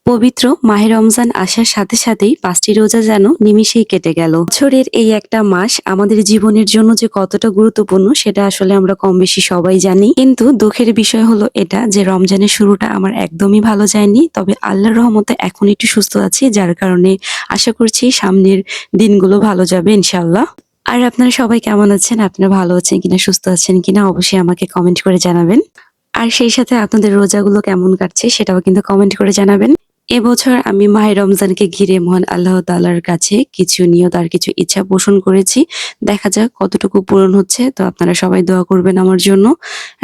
পবিত্র মাহে রমজান আসার সাথে সাথেই ৫টি রোজা যেন নিমিষেই কেটে গেল। বছরের এই একটা মাস আমাদের জীবনের জন্য যে কতটা গুরুত্বপূর্ণ সেটা আসলে আমরা কম বেশি সবাই জানি। কিন্তু দুঃখের বিষয় হলো এটা যে রমজানের শুরুটা আমার একদমই ভালো যায়নি। তবে আল্লাহর রহমতে এখন একটু সুস্থ আছি, যার কারণে আশা করছি সামনের দিনগুলো ভালো যাবে ইনশাআল্লাহ। আর আপনারা সবাই কেমন আছেন? আপনারা ভালো আছেন কিনা, সুস্থ আছেন কিনা অবশ্যই আমাকে কমেন্ট করে জানাবেন। আর সেই সাথে আপনাদের রোজাগুলো কেমন কাটছে সেটাও কিন্তু কমেন্ট করে জানাবেন। এবছর আমি মাহে রমজানকে ঘিরে মহান আল্লাহ তাআলার কাছে কিছু নিয়ত আর কিছু ইচ্ছা পোষণ করেছি। দেখা যাক কতটুকু পূরণ হচ্ছে। তো আপনারা সবাই দোয়া করবেন আমার জন্য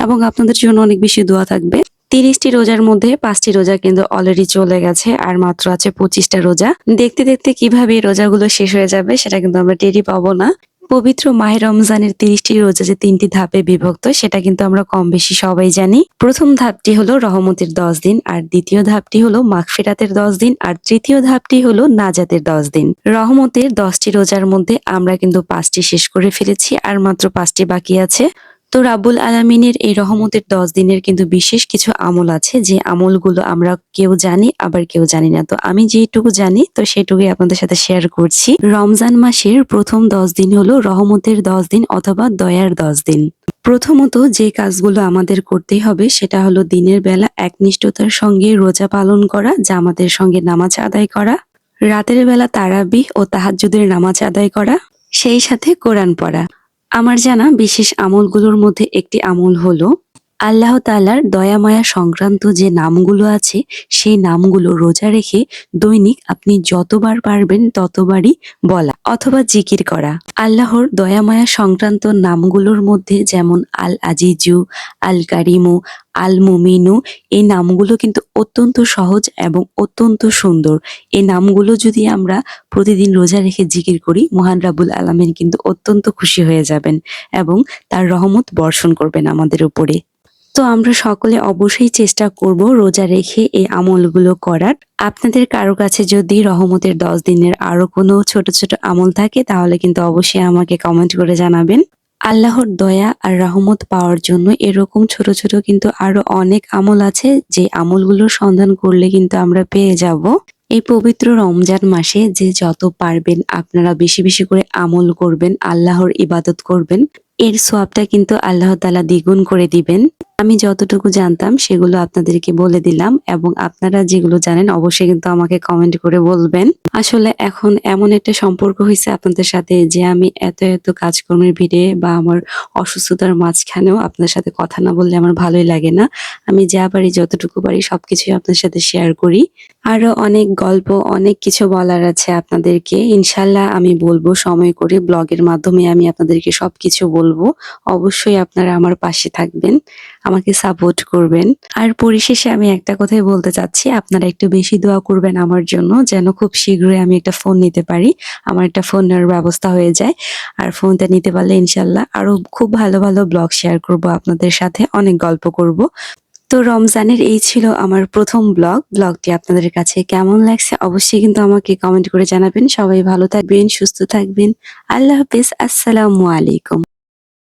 এবং আপনাদের জন্য অনেক বেশি দোয়া থাকবে। ৩০টি রোজার মধ্যে ৫টি রোজা কিন্তু অলরেডি চলে গেছে আর মাত্র আছে ২৫টা রোজা। দেখতে দেখতে কিভাবে এই রোজাগুলো শেষ হয়ে যাবে সেটা কিন্তু আমরা টেরই পাবো না। পবিত্র মাহে রমজানের ৩০টি রোজা যে ৩টি ধাপে বিভক্ত সেটা কিন্তু আমরা কম বেশি সবাই জানি। প্রথম ধাপটি হলো রহমতের ১০ দিন, আর দ্বিতীয় ধাপটি হলো মাগফিরাতের ১০ দিন, আর তৃতীয় ধাপটি হলো নাজাতের ১০ দিন। রহমতের ১০টি রোজার মধ্যে আমরা কিন্তু ৫টি শেষ করে ফেলেছি আর মাত্র ৫টি বাকি আছে। তো রাব্বুল আলামিনের এই রহমতের ১০ দিনের কিন্তু বিশেষ কিছু আমল আছে, যে আমলগুলো আমরা কেউ জানি আবার কেউ জানি না। তো আমি যেটুকু জানি তো সেটুকুই আপনাদের সাথে শেয়ার করছি। রমজান মাসের প্রথম ১০ দিন হলো রহমতের ১০ দিন অথবা দয়ার ১০ দিন। প্রথমত যে কাজগুলো আমাদের করতেই হবে সেটা হলো দিনের বেলা একনিষ্ঠতার সঙ্গে রোজা পালন করা, জামাতের সঙ্গে নামাজ আদায় করা, রাতের বেলা তারাবিহ ও তাহাজ্জুদের নামাজ আদায় করা, সেই সাথে কোরআন পড়া। আমার জানা বিশেষ আমলগুলোর মধ্যে একটি আমল হলো আল্লাহ তাআলার দয়া মায়া সংক্রান্ত যে নামগুলো আছে সেই নামগুলো রোজা রেখে দৈনিক আপনি যতবার পারবেন ততবারই বলা অথবা জিকির করা। আল্লাহর দয়া মায়া সংক্রান্ত নামগুলোর মধ্যে যেমন আল আজিজু, আল কারিমু, আল মুমিনু, এই নামগুলো কিন্তু অত্যন্ত সহজ এবং অত্যন্ত সুন্দর। এই নামগুলো যদি আমরা প্রতিদিন রোজা রেখে জিকির করি, মহান রাব্বুল আলামিন কিন্তু অত্যন্ত খুশি হয়ে যাবেন এবং তার রহমত বর্ষণ করবেন আমাদের উপরে। তো আমরা সকলে অবশ্যই চেষ্টা করব রোজা রেখে এই আমলগুলো করার। আপনাদের কারো কাছে যদি রহমতের ১০ দিনের আরো কোনো ছোট ছোট আমল থাকে তাহলে কিন্তু অবশ্যই আমাকে কমেন্ট করে জানাবেন। আল্লাহর দয়া আর রহমত পাওয়ার জন্য এরকম ছোট ছোট কিন্তু আরো অনেক আমল আছে, যে আমলগুলোর সন্ধান করলে কিন্তু আমরা পেয়ে যাব। এই পবিত্র রমজান মাসে যে যত পারবেন আপনারা বেশি বেশি করে আমল করবেন, আল্লাহর ইবাদত করবেন, এর সোয়াবটা কিন্তু আল্লাহ তাআলা দ্বিগুণ করে দিবেন। আমি যতটুকু জানতাম সেগুলো আপনাদেরকে বলে দিলাম এবং আপনারা যেগুলো জানেন অবশ্যই কিন্তু আমাকে কমেন্ট করে বলবেন। আসলে এখন এমন একটা সম্পর্ক হয়েছে আপনাদের সাথে যে আমি এত এত কাজকর্মের ভিড়ে বা আমার অসুস্থতার মাঝখানেও আপনার সাথে কথা না বললে আমার ভালোই লাগে না। আমি যা পারি যতটুকু পারি সবকিছুই আপনার সাথে শেয়ার করি। আরো অনেক গল্প, অনেক কিছু বলার আছে আপনাদেরকে, ইনশাল্লাহ আমি বলবো সময় করে, ব্লগের মাধ্যমে আমি আপনাদেরকে সবকিছু বলবো। অবশ্যই আপনারা আমার পাশে থাকবেন, আমাকে সাপোর্ট করবেন। আর পরিশেষে আমি একটা কথাই বলতে চাচ্ছি, আপনারা একটু বেশি দোয়া করবেন আমার জন্য, যেন খুব শীঘ্রই আমি একটা ফোন নিতে পারি, আমার একটা ফোন নেওয়ার ব্যবস্থা হয়ে যায়। আর ফোনটা নিতে পারলে ইনশাল্লাহ আরো খুব ভালো ভালো ব্লগ শেয়ার করব আপনাদের সাথে, অনেক গল্প করব। তো রমজানের এই ছিল আমার প্রথম ব্লগটি আপনাদের কাছে কেমন লাগছে অবশ্যই কিন্তু আমাকে কমেন্ট করে জানাবেন। সবাই ভালো থাকবেন, সুস্থ থাকবেন। আল্লাহ হাফেজ, আসসালামু আলাইকুম।